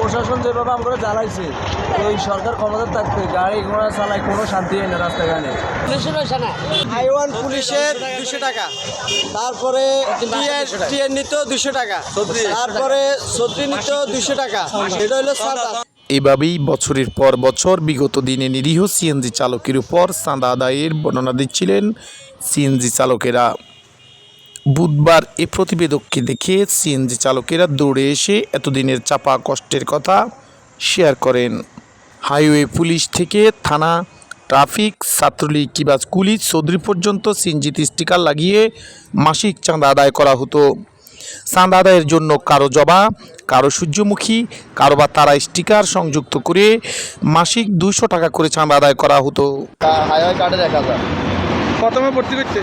প্রশাসন যেভাবে আমরা জ্বালাইছে ওই সরকার ক্ষমতা থাকতে গাড়ি ঘোড়া চালায় কোনো শান্তি হয় না রাস্তাঘাটে। I1 পুলিশের 200 টাকা, তারপরে টিএন নিত 200 টাকা, তারপরে ছত্রি নিত 200 টাকা। এটা হলো সাদা। এভাবেই বছরের পর বছর বিগত দিনে নিরীহ সিএনজি চালকের উপর চাঁদা আদায়ের বর্ণনা দিচ্ছিলেন সিএনজি চালকেরা। বুধবার এ প্রতিবেদককে দেখে সিএনজি চালকেরা দৌড়ে এসে এতদিনের চাপা কষ্টের কথা শেয়ার করেন। হাইওয়ে পুলিশ থেকে থানা, ট্রাফিক, ছাত্রলীগ কিংবা কুলি চৌধুরী পর্যন্ত সিএনজিতে স্টিকার লাগিয়ে মাসিক চাঁদা আদায় করা হতো। চাঁদা আদায়ের জন্য কারো জবা, কারো সূর্যমুখী, কারো বা তারা স্টিকার সংযুক্ত করে মাসিক 200 টাকা করে চাঁদা আদায় করা হতো। হাইওয়ে কার্ডে দেখা যায় প্রথমে ভর্তি করতে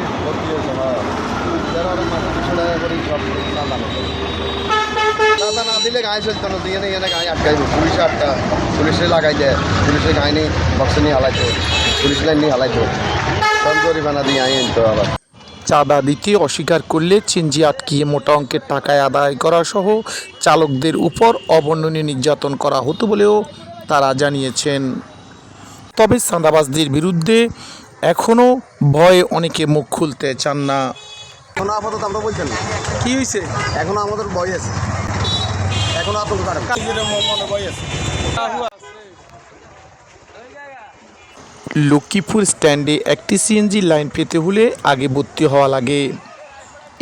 চাঁদা না দিলে গায়ে চলতো না, দিয়ে এখানে গায়ে আটকাই পুলিশে পুলিশে লাগাই দেয়, পুলিশের গায়ে নিয়ে বক্সে নিয়ে হালাইতো, পুলিশ লাইন নিয়ে হালাইতো, সব জরিমানা দিয়ে আই আনতো। আবার চাঁদা দিতে অস্বীকার করলে সিএনজি আটকিয়ে মোটা অঙ্কের টাকায় আদায় করা সহ চালকদের উপর অবর্ণনীয় নির্যাতন করা হতো বলেও তারা জানিয়েছেন। তবে চাঁদাবাজদের বিরুদ্ধে এখনও ভয়ে অনেকে মুখ খুলতে চান না। এখনো আপাতত আমরা বলছেন না কি হয়েছে এখনো আমাদের ভয় আছে, এখনো আতঙ্ক কারণ মনে ভয় আছে। লক্ষ্মীপুর স্ট্যান্ডে একটি সিএনজি লাইন পেতে হলে আগে ভর্তি হওয়া লাগে।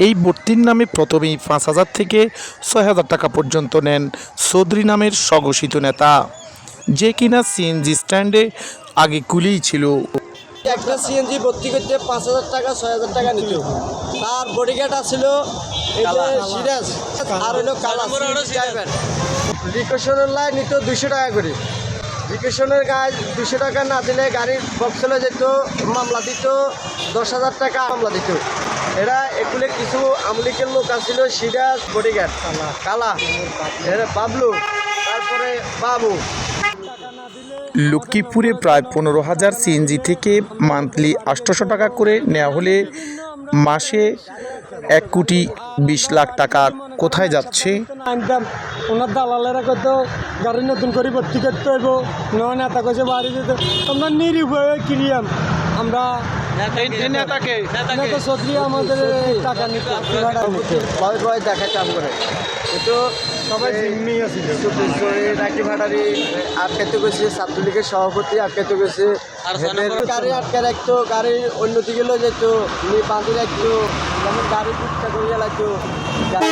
এই ভর্তির নামে প্রথমেই 5,000 থেকে 6,000 টাকা পর্যন্ত নেন চৌধুরী নামের স্বঘোষিত নেতা, যে কিনা সিএনজি স্ট্যান্ডে আগে কুলিই ছিল। একটা সিএনজি ভর্তি করতে 5,000 টাকা 6,000 টাকা নিত। তার বডিগার্ড আসছিল সিরাজ, আর হলো কালা ড্রাইভার। রিকশনের লাইন নিত 200 টাকা করে। রিকশনের গায়ে 200 টাকা না দিলে গাড়ির বক্সলে যেত, মামলা দিত, 10,000 টাকা মামলা দিত। এরা এগুলো কিছু আমলিকের লোক আসছিল, সিরাজ, বডিগার্ড, কালা, বাবলু, তারপরে বাবু। লক্ষ্মীপুরে প্রায় 15,000 সিএনজি থেকে মান্থলি 800 টাকা করে নেওয়া হলে মাসে 1,20,00,000 টাকা কোথায় যাচ্ছে? ওনার দালালেরা কত গাড়ি নতুন করে ভর্তি করতে হইব, নয় নেতা কাছে বাড়ি যেতে। আমরা নিরুপায় ক্রিয়াম আমরা নেতাকে চৌধুরী আমাদের টাকা নিতে ভয় ভয় দেখায় কাম করে। কিন্তু সবাই জিম্মি আছে। রাখি ভাড়ারি আটকাইতে গেছে, ছাত্রলীগের সভাপতি আটকাইতে গেছে, গাড়ি আটকে রাখতো, গাড়ি অন্যদিকে লয়ে যেত, বাঁধি রাখতো, যেমন গাড়ি ফুটটা করিয়া লাগতো, গাড়ি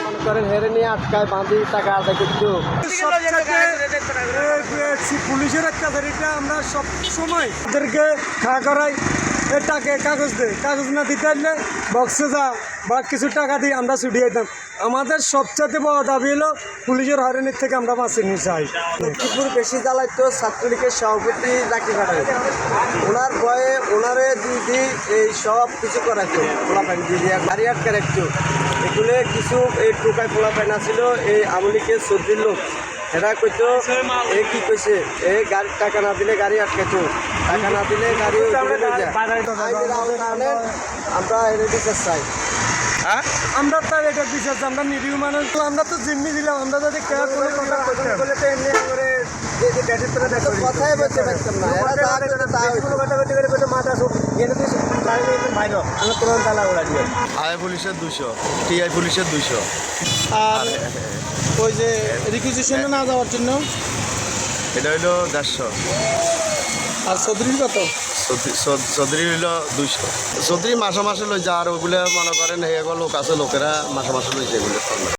মনে করেন হেরে নিয়ে আটকায় বাঁধি টাকা আদায় করতো। পুলিশের অত্যাচারিটা আমরা সব সময় ওদেরকে খা করাই, টাকা কাগজ দেয়, কাগজ না দিতে পারলে বক্সে যা বা কিছু টাকা দিয়ে আমরা ছুটি যেতাম। আমাদের সবচেয়ে বড় দাবি হলো পুলিশের হয়রানির থেকে আমরা বাঁচিয়ে নিয়ে চাই। লক্ষ্মীপুর বেশি জ্বালাইতো ছাত্রলীগের সভাপতি রাখি ভাড়ারি, ওনার ভয়ে ওনারে দিদি এই সব কিছু করাইতো, পোলা প্যান দিদি গাড়ি আটকে রাখতো। এগুলো কিছু এই টোকায় পোলা প্যান আছিল, এই আমলিকে চৌধুরীর লোক, এরা কইতো এ কি কইছে, এই গাড়ির টাকা না দিলে গাড়ি আটকাইতো, টাকা না দিলে গাড়ি আমরা এর বিচার চাই। আমরা তার এটা বিশ্বাস, আমরা নিরীহ মানুষ, আমরা তো জিম্মি দিলাম, আমরা যদি কেউ কোনো কথা কথাই বলতে পারতাম না, এরা যা করে তাই আই পুলিশের 200, টিআই পুলিশের 200। আর ওই যে রিকুইজিশনে না যাওয়ার জন্য এটা হইলো 150। আর চৌধুরীর কত? চৌধুরী হইলো 200। চৌধুরী মাসে মাসে লই যা, আর ওগুলো মনে করেন লোক আছে, লোকেরা মাসে মাসে লই যায় এগুলো।